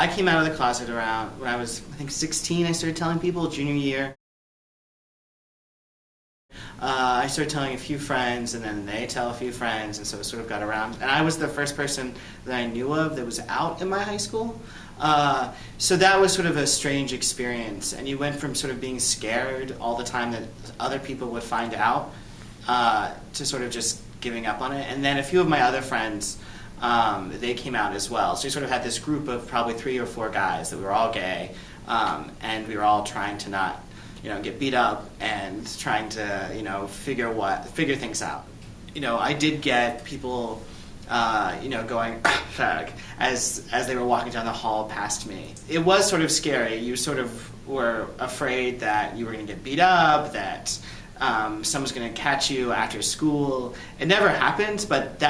I came out of the closet around when I was, I think, 16. I started telling people, junior year. I started telling a few friends, and then they tell a few friends, and so it sort of got around. And I was the first person that I knew of that was out in my high school. So that was sort of a strange experience. And you went from sort of being scared all the time that other people would find out to sort of just giving up on it. And then a few of my other friends, they came out as well. So we sort of had this group of probably 3 or 4 guys that we were all gay, and we were all trying to not, get beat up and trying to, figure things out. I did get people, going fag as they were walking down the hall past me. It was sort of scary. You sort of were afraid that you were going to get beat up, that someone's going to catch you after school. It never happened, but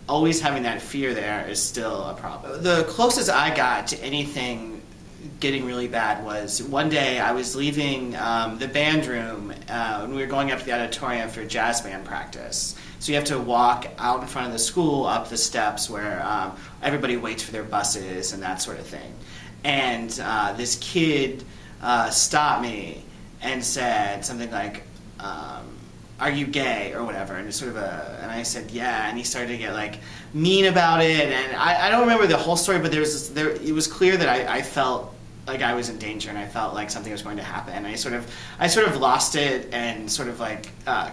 always having that fear there is still a problem. The closest I got to anything getting really bad was one day I was leaving the band room and we were going up to the auditorium for jazz band practice. So you have to walk out in front of the school up the steps where everybody waits for their buses and that sort of thing. And this kid stopped me and said something like, "Are you gay?" or whatever, and it's sort of and I said, "Yeah," and he started to get mean about it, and I don't remember the whole story, but it was clear that I felt like I was in danger, and I felt like something was going to happen, and I sort of lost it and sort of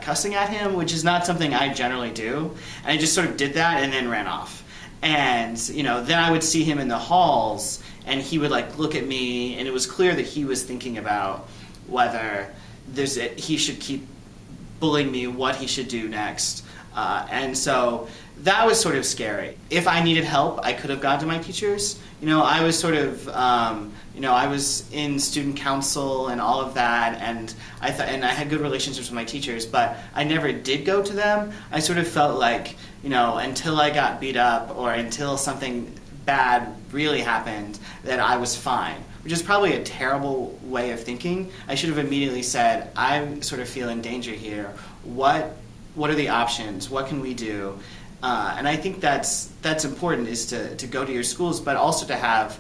cussing at him, which is not something I generally do, and I just sort of did that and then ran off. And then I would see him in the halls, and he would look at me, and it was clear that he was thinking about whether he should keep bullying me, what he should do next. And so that was sort of scary. If I needed help, I could have gone to my teachers. I was sort of, I was in student council and all of that, and I had good relationships with my teachers, but I never did go to them. I sort of felt like, until I got beat up or until something bad really happened, that I was fine, which is probably a terrible way of thinking. I should have immediately said, I sort of feel in danger here. What are the options? What can we do? And I think that's important, is to go to your schools, but also to have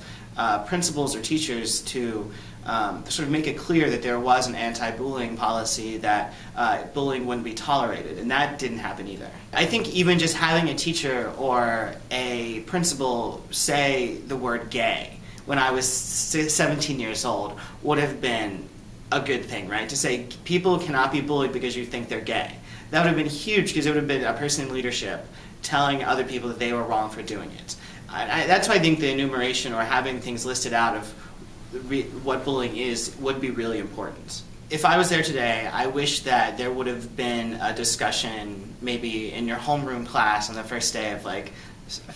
principals or teachers to sort of make it clear that there was an anti-bullying policy, that bullying wouldn't be tolerated, and that didn't happen either. I think even just having a teacher or a principal say the word gay when I was 17 years old would have been a good thing, right? To say people cannot be bullied because you think they're gay. That would have been huge, because it would have been a person in leadership telling other people that they were wrong for doing it. That's why I think the enumeration or having things listed out of what bullying is would be really important. If I was there today, I wish that there would have been a discussion maybe in your homeroom class on the first day of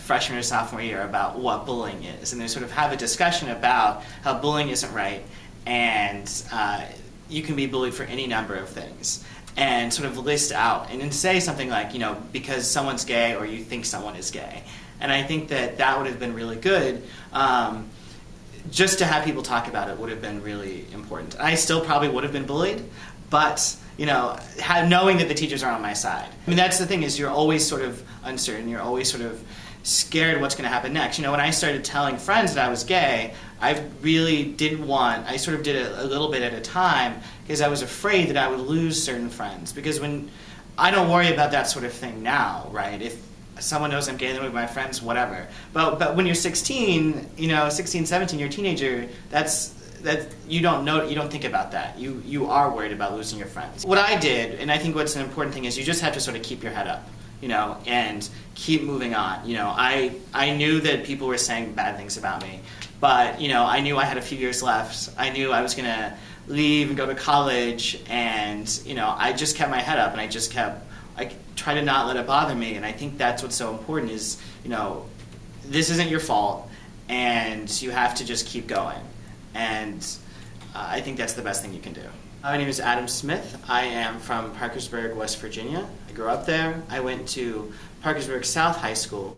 freshman or sophomore year about what bullying is, and they sort of have a discussion about how bullying isn't right, and you can be bullied for any number of things, and sort of list out and then say something like, because someone's gay or you think someone is gay. And I think that would have been really good. Just to have people talk about it would have been really important. I still probably would have been bullied, but knowing that the teachers are on my side. I mean, that's the thing, is you're always sort of uncertain. You're always sort of scared what's going to happen next. When I started telling friends that I was gay, I really didn't want, I sort of did it a little bit at a time, because I was afraid that I would lose certain friends. Because I don't worry about that sort of thing now, right? If someone knows I'm gay, they're my friends, whatever. But when you're 16, 16, 17, you're a teenager, you don't think about that. You are worried about losing your friends. What I did, and I think what's an important thing, is you just have to sort of keep your head up, and keep moving on. I knew that people were saying bad things about me, but I knew I had a few years left. I knew I was gonna leave and go to college, and I just kept my head up, and I try to not let it bother me. And I think that's what's so important, is this isn't your fault, and you have to just keep going. And I think that's the best thing you can do. My name is Adam Smith. I am from Parkersburg, West Virginia. I grew up there. I went to Parkersburg South High School.